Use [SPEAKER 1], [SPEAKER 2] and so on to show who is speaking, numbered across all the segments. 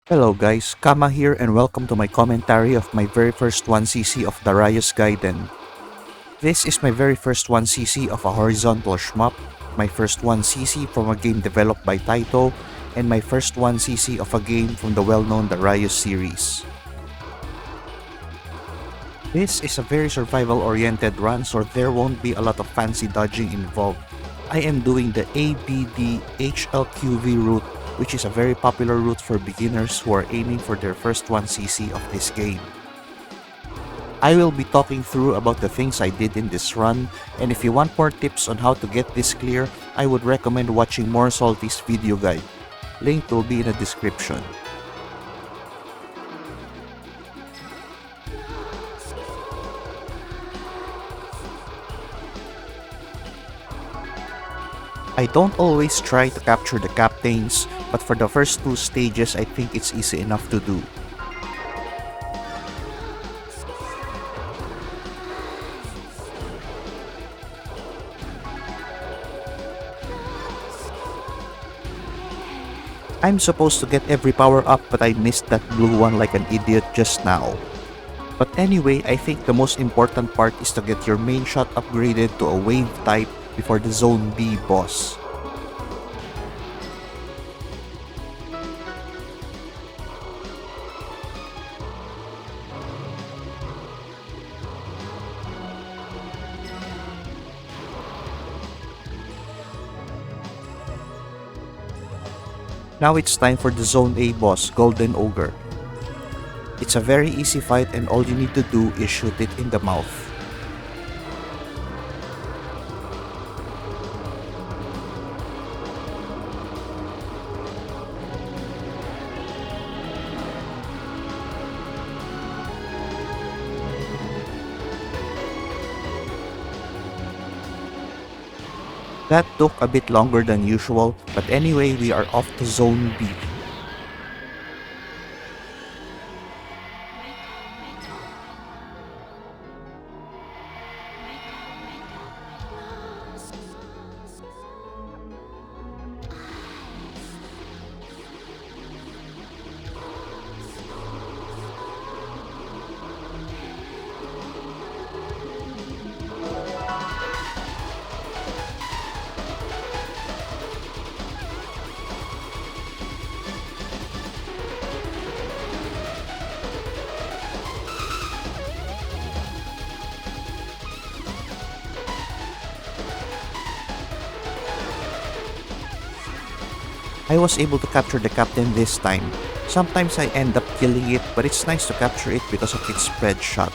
[SPEAKER 1] Hello guys, Kama here and welcome to my commentary of my very first 1cc of Darius Gaiden. This is my very first 1cc of a horizontal shmup, my first 1cc from a game developed by Taito, and my first 1cc of a game from the well-known Darius series. This is a very survival-oriented run, so there won't be a lot of fancy dodging involved. I am doing the ABDHLQV route, which is a very popular route for beginners who are aiming for their first 1cc of this game. I will be talking through about the things I did in this run, and if you want more tips on how to get this clear, I would recommend watching Morsalty's video guide. Link will be in the description. I don't always try to capture the captains, but for the first two stages I think it's easy enough to do. I'm supposed to get every power up, but I missed that blue one like an idiot just now. But anyway, I think the most important part is to get your main shot upgraded to a wave type before the Zone B boss. Now it's time for the Zone A boss, Golden Ogre. It's a very easy fight and all you need to do is shoot it in the mouth. That took a bit longer than usual, but anyway, we are off to Zone B. I was able to capture the captain this time. Sometimes I end up killing it, but it's nice to capture it because of its spread shot.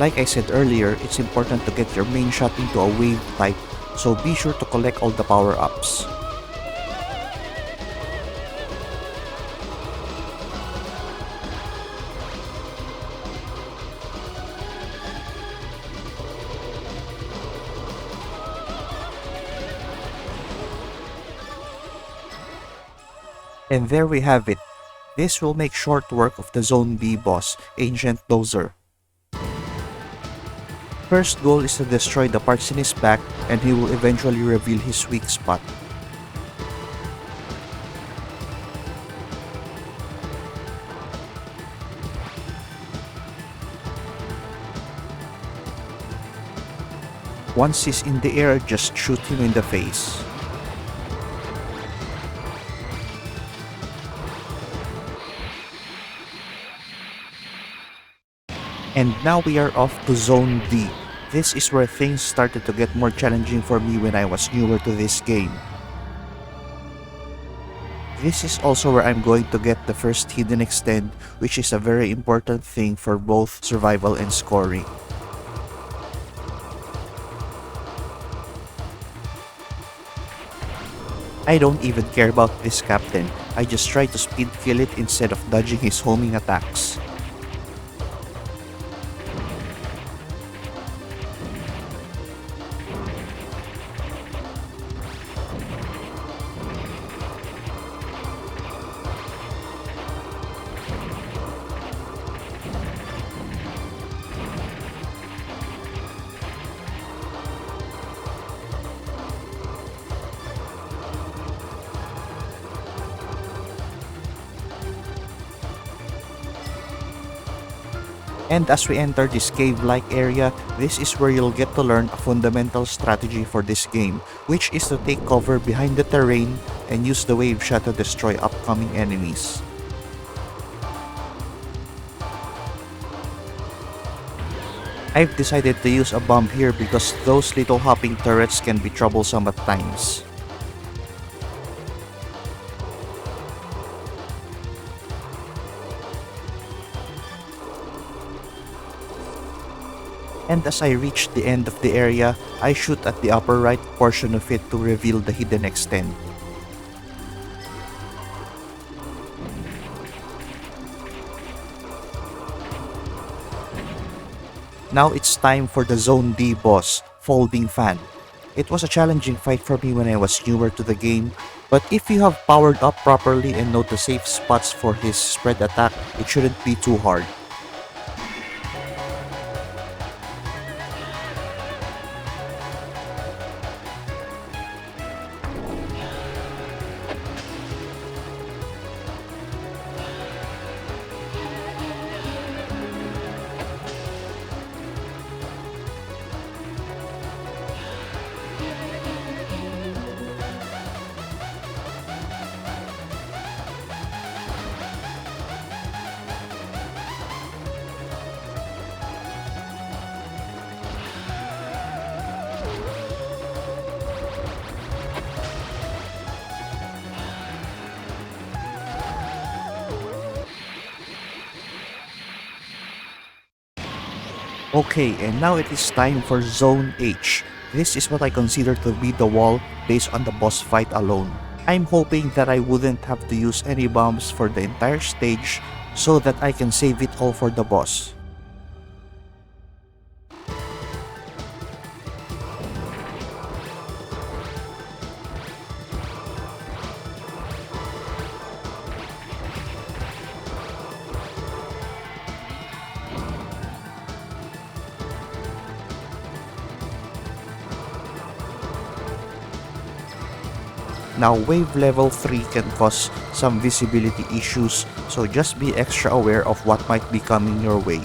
[SPEAKER 1] Like I said earlier, it's important to get your main shot into a wave type, so be sure to collect all the power-ups. And there we have it. This will make short work of the Zone B boss, Ancient Dozer. First goal is to destroy the parts in his back and he will eventually reveal his weak spot. Once he's in the air, just shoot him in the face. And now we are off to Zone D. This is where things started to get more challenging for me when I was newer to this game. This is also where I'm going to get the first hidden extend, which is a very important thing for both survival and scoring. I don't even care about this captain, I just try to speed kill it instead of dodging his homing attacks. And as we enter this cave-like area, this is where you'll get to learn a fundamental strategy for this game, which is to take cover behind the terrain and use the wave shot to destroy upcoming enemies. I've decided to use a bomb here because those little hopping turrets can be troublesome at times. And as I reach the end of the area, I shoot at the upper right portion of it to reveal the hidden extent. Now it's time for the Zone D boss, Folding Fan. It was a challenging fight for me when I was newer to the game, but if you have powered up properly and know the safe spots for his spread attack, it shouldn't be too hard. Okay, and now it is time for Zone H. This is what I consider to be the wall based on the boss fight alone. I'm hoping that I wouldn't have to use any bombs for the entire stage so that I can save it all for the boss. Now wave level 3 can cause some visibility issues, so just be extra aware of what might be coming your way.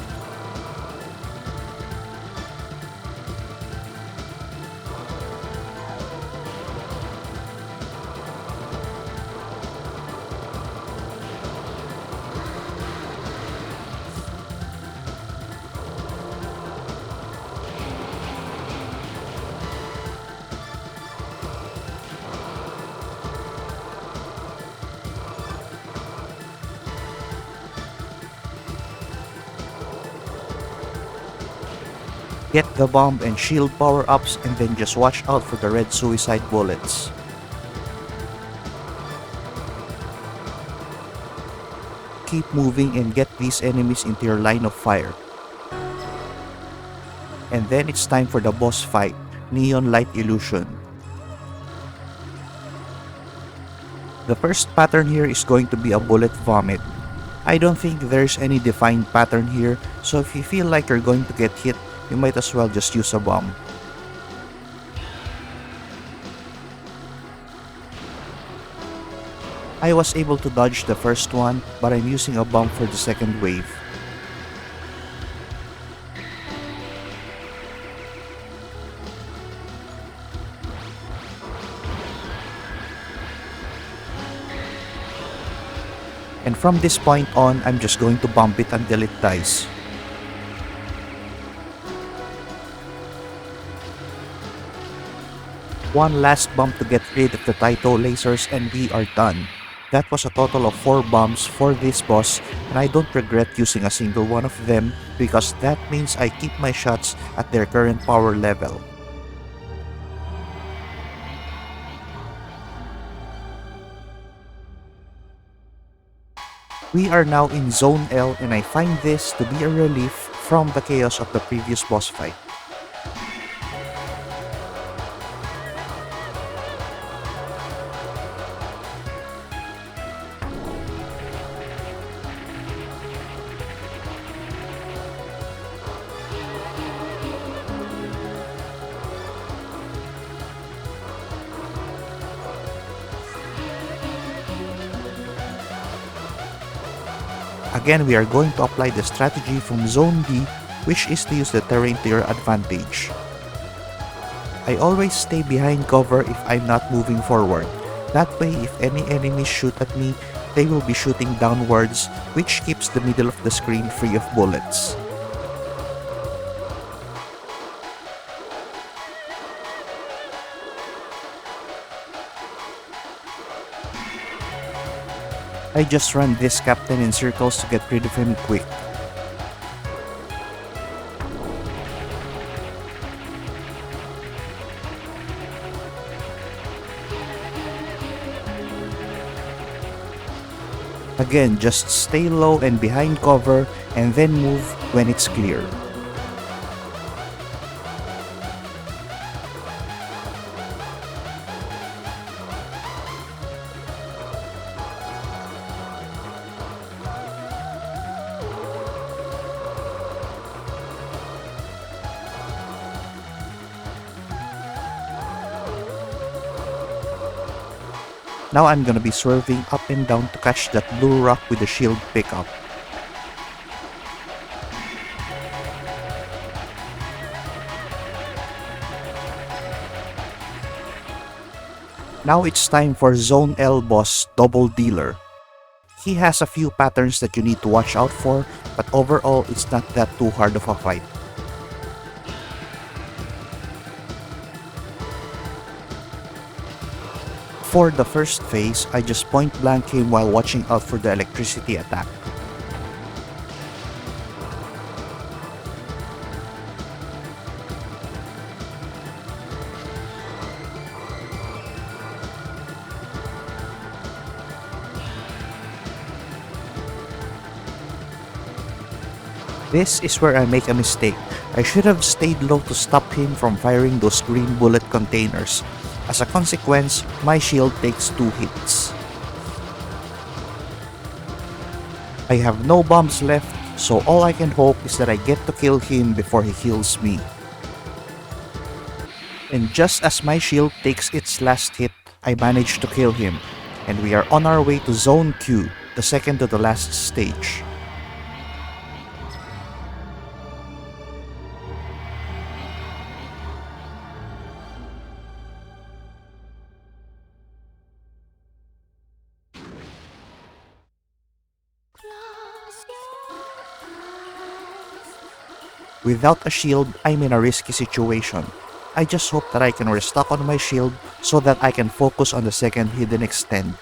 [SPEAKER 1] Get the bomb and shield power-ups and then just watch out for the red suicide bullets. Keep moving and get these enemies into your line of fire. And then it's time for the boss fight, Neon Light Illusion. The first pattern here is going to be a bullet vomit. I don't think there's any defined pattern here, so if you feel like you're going to get hit, you might as well just use a bomb. I was able to dodge the first one, but I'm using a bomb for the second wave. And from this point on, I'm just going to bump it until it dies. One last bump to get rid of the Taito lasers and we are done. That was a total of 4 bombs for this boss, and I don't regret using a single one of them because that means I keep my shots at their current power level. We are now in Zone L and I find this to be a relief from the chaos of the previous boss fight. Again, we are going to apply the strategy from Zone B, which is to use the terrain to your advantage. I always stay behind cover if I'm not moving forward. That way, if any enemies shoot at me, they will be shooting downwards, which keeps the middle of the screen free of bullets. I just run this captain in circles to get rid of him quick. Again, just stay low and behind cover and then move when it's clear. Now I'm gonna be swerving up and down to catch that blue rock with the shield pickup. Now it's time for Zone L boss Double Dealer. He has a few patterns that you need to watch out for, but overall it's not that too hard of a fight. For the first phase, I just point blank him while watching out for the electricity attack. This is where I make a mistake. I should have stayed low to stop him from firing those green bullet containers. As a consequence, my shield takes 2 hits. I have no bombs left, so all I can hope is that I get to kill him before he kills me. And just as my shield takes its last hit, I manage to kill him, and we are on our way to Zone Q, the second to the last stage. Without a shield, I'm in a risky situation. I just hope that I can restock on my shield so that I can focus on the second hidden extend.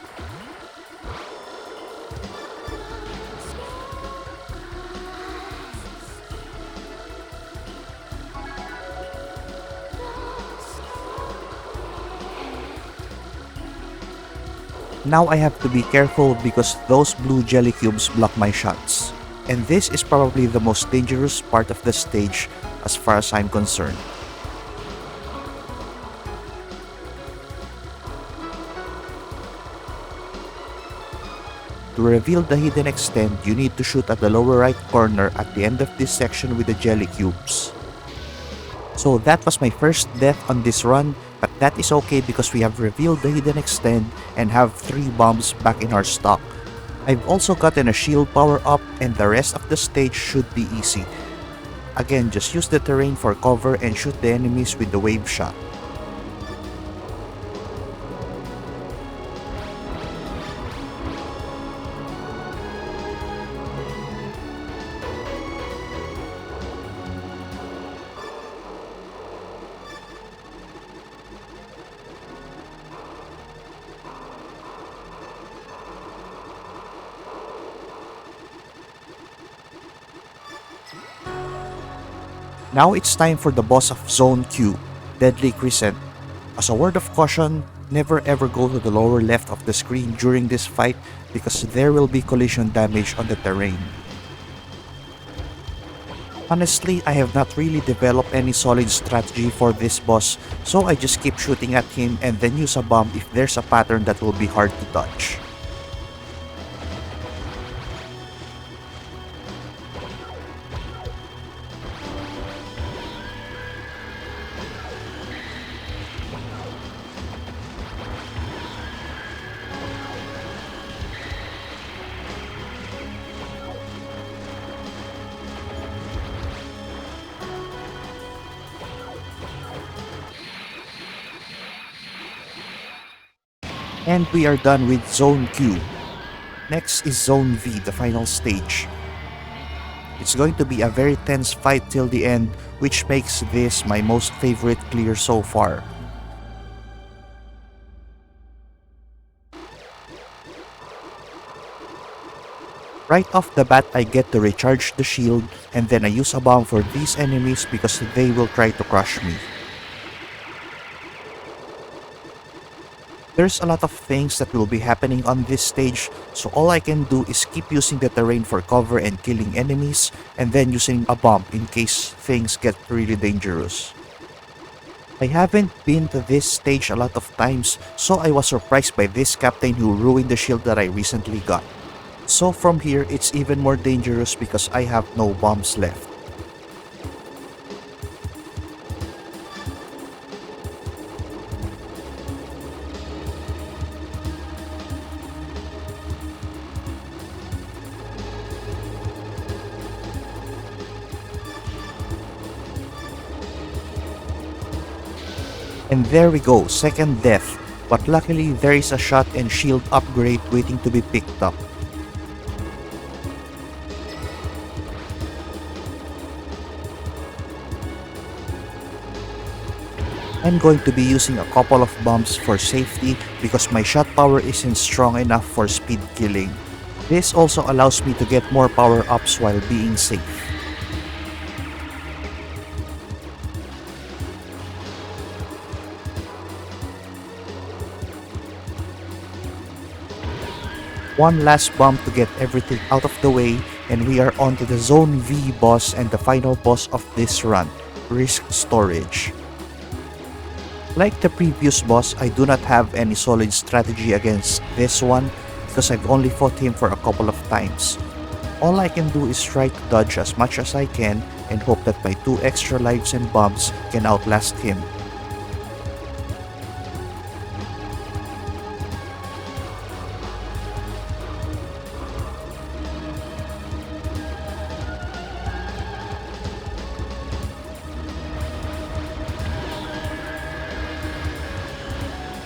[SPEAKER 1] Now I have to be careful because those blue jelly cubes block my shots. And this is probably the most dangerous part of the stage as far as I'm concerned. To reveal the hidden extend, you need to shoot at the lower right corner at the end of this section with the jelly cubes. So that was my first death on this run, but that is okay because we have revealed the hidden extend and have 3 bombs back in our stock. I've also gotten a shield power up and the rest of the stage should be easy. Again, just use the terrain for cover and shoot the enemies with the wave shot. Now it's time for the boss of Zone Q, Deadly Crescent. As a word of caution, never ever go to the lower left of the screen during this fight because there will be collision damage on the terrain. Honestly, I have not really developed any solid strategy for this boss, so I just keep shooting at him and then use a bomb if there's a pattern that will be hard to dodge. And we are done with Zone Q. Next is Zone V, the final stage. It's going to be a very tense fight till the end, which makes this my most favorite clear so far. Right off the bat, I get to recharge the shield, and then I use a bomb for these enemies because they will try to crush me. There's a lot of things that will be happening on this stage, so all I can do is keep using the terrain for cover and killing enemies, and then using a bomb in case things get really dangerous. I haven't been to this stage a lot of times, so I was surprised by this captain who ruined the shield that I recently got. So from here, it's even more dangerous because I have no bombs left. And there we go, second death, but luckily there is a shot and shield upgrade waiting to be picked up. I'm going to be using a couple of bombs for safety because my shot power isn't strong enough for speed killing. This also allows me to get more power ups while being safe. One last bomb to get everything out of the way, and we are on to the Zone V boss and the final boss of this run, Risk Storage. Like the previous boss, I do not have any solid strategy against this one because I've only fought him for a couple of times. All I can do is try to dodge as much as I can and hope that my 2 extra lives and bombs can outlast him.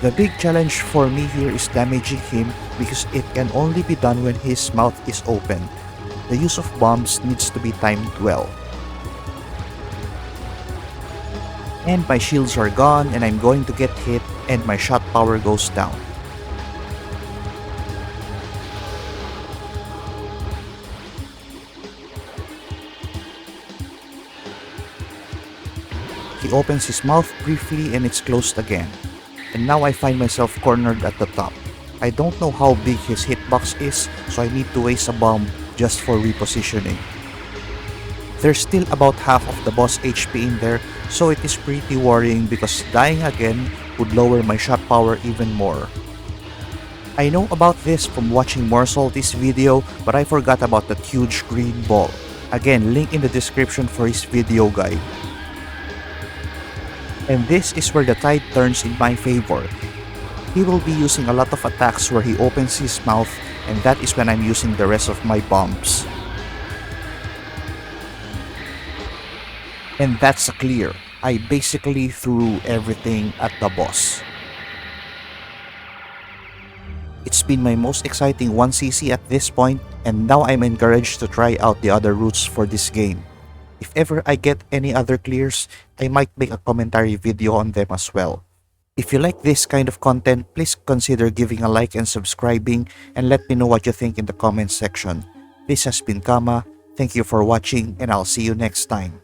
[SPEAKER 1] The big challenge for me here is damaging him because it can only be done when his mouth is open. The use of bombs needs to be timed well. And my shields are gone and I'm going to get hit and my shot power goes down. He opens his mouth briefly and it's closed again. And now I find myself cornered at the top. I don't know how big his hitbox is, so I need to waste a bomb just for repositioning. There's still about half of the boss HP in there, so it is pretty worrying because dying again would lower my shot power even more. I know about this from watching Morsalty's video, but I forgot about that huge green ball. Again, link in the description for his video guide. And this is where the tide turns in my favor. He will be using a lot of attacks where he opens his mouth, and that is when I'm using the rest of my bombs. And that's a clear. I basically threw everything at the boss. It's been my most exciting 1cc at this point, and now I'm encouraged to try out the other routes for this game. If ever I get any other clears, I might make a commentary video on them as well. If you like this kind of content, please consider giving a like and subscribing, and let me know what you think in the comments section. This has been Kama, thank you for watching, and I'll see you next time.